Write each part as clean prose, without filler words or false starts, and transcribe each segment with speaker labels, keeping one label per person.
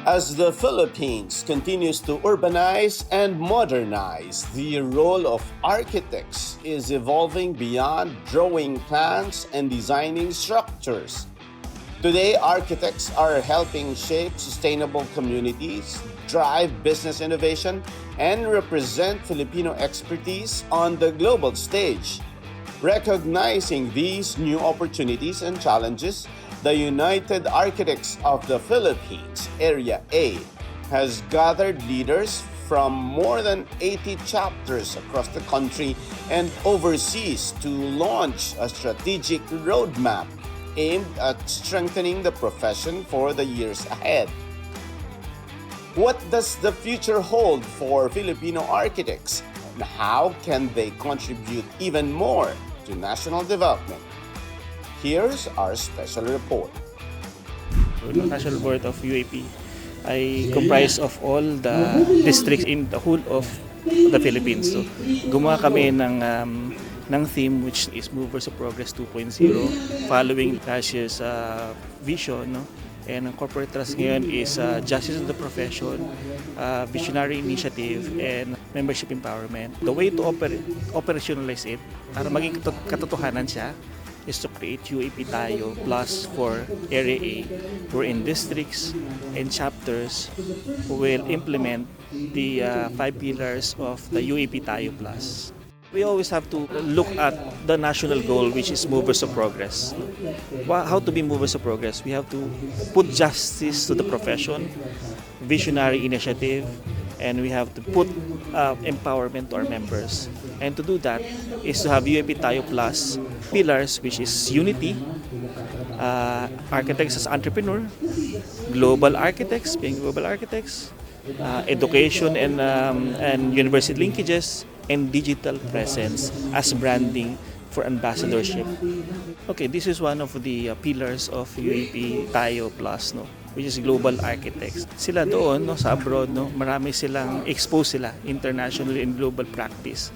Speaker 1: As the Philippines continues to urbanize and modernize, the role of architects is evolving beyond drawing plans and designing structures. Today, architects are helping shape sustainable communities, drive business innovation, and represent Filipino expertise on the global stage. Recognizing these new opportunities and challenges, the United Architects of the Philippines, Area A, has gathered leaders from more than 80 chapters across the country and overseas to launch a strategic roadmap aimed at strengthening the profession for the years ahead. What does the future hold for Filipino architects, and how can they contribute even more to national development? Here's our special report.
Speaker 2: The National Board of UAP ay comprised of all the districts in the whole of the Philippines. So, gumawa kami ng theme which is Movers of Progress 2.0 following last year's vision. No? And ang corporate trust ngayon is Justice of the Profession, Visionary Initiative, and Membership Empowerment. The way to operationalize it, para maging katotohanan siya, is to create UAP TAYO Plus for Area A, wherein districts and chapters will implement the 5 pillars of the UAP TAYO Plus. We always have to look at the national goal, which is movers of progress. How to be movers of progress? We have to put justice to the profession, visionary initiative, and we have to put empowerment to our members. And to do that is to have UAP TAYO Plus pillars, which is unity, architects as entrepreneur, global architects, being global architects, education and university linkages, and digital presence as branding for ambassadorship. Okay, this is one of the pillars of UAP TAYO Plus, no, which is global architects. Sila doon, no, sa abroad, no, marami silang exposed sila internationally in global practice.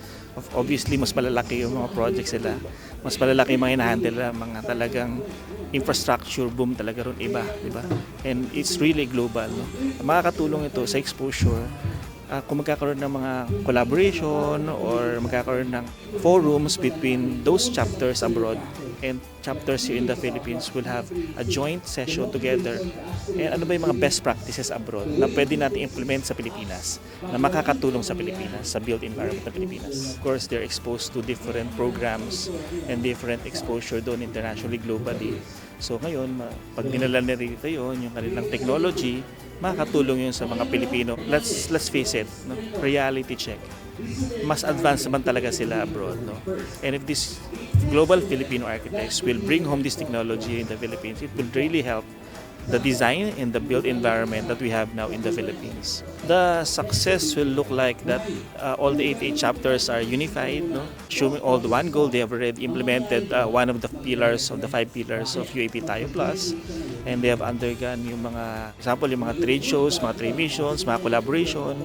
Speaker 2: Obviously, mas malalaki yung mga projects sila. Mas malalaki yung mga hinahandle nila, mga talagang infrastructure boom talaga ron iba, di ba? And it's really global, no. Makakatulong ito sa exposure kung magkakaroon ng mga collaboration or magkakaroon ng forums between those chapters abroad and chapters here in the Philippines will have a joint session together. And ano ba yung mga best practices abroad na pwede natin implement sa Pilipinas, na makakatulong sa Pilipinas, sa built environment ng Pilipinas. Of course, they're exposed to different programs and different exposure doon internationally, globally. So ngayon, pag dinala na rito yun, yung kanilang technology, makakatulong yun sa mga Pilipino. Let's face it, no? Reality check. Mas advanced naman talaga sila abroad. No? And if these global Filipino architects will bring home this technology in the Philippines, it will really help the design and the built environment that we have now in the Philippines. The success will look like that all the 88 chapters are unified, no? Showing all the one goal. They have already implemented one of the pillars of the 5 pillars of UAP TAYO Plus, and they have undergone yung mga, example, yung mga trade shows, mga trade missions, mga collaboration,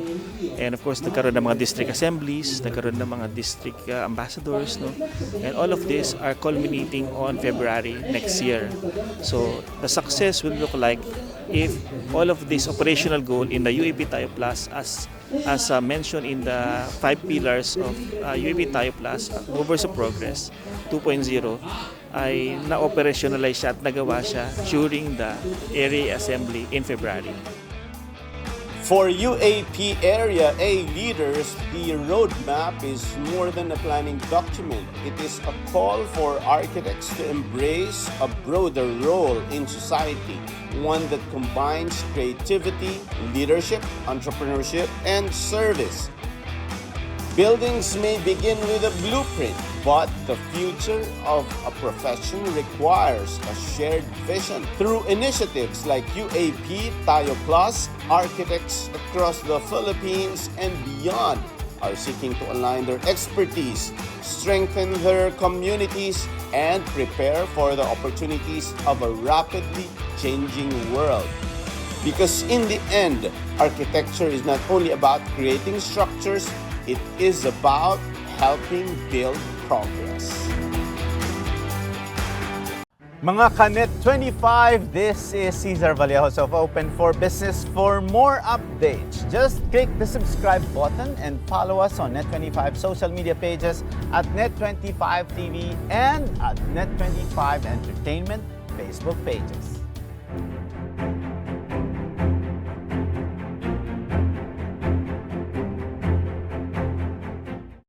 Speaker 2: and of course, nagkaroon ng mga district assemblies, nagkaroon ng mga district ambassadors, no? And all of this are culminating on February next year. So, the success will look like if all of this operational goal in the UAP TAYO Plus, as mentioned in the 5 pillars of UAP TAYO Plus, Movers of Progress 2.0, ay na-operationalize siya at nagawa siya during the area assembly in February.
Speaker 1: For UAP Area A leaders, the roadmap is more than a planning document. It is a call for architects to embrace a broader role in society, one that combines creativity, leadership, entrepreneurship, and service. Buildings may begin with a blueprint, but the future of a profession requires a shared vision. Through initiatives like UAP TAYO Plus, architects across the Philippines and beyond are seeking to align their expertise, strengthen their communities, and prepare for the opportunities of a rapidly changing world. Because in the end, architecture is not only about creating structures, it is about helping build progress.
Speaker 3: Mga Kanet 25, this is Cesar Vallejos of Open for Business. For more updates, just click the subscribe button and follow us on Net25 social media pages at Net25 TV and at Net25 Entertainment Facebook pages.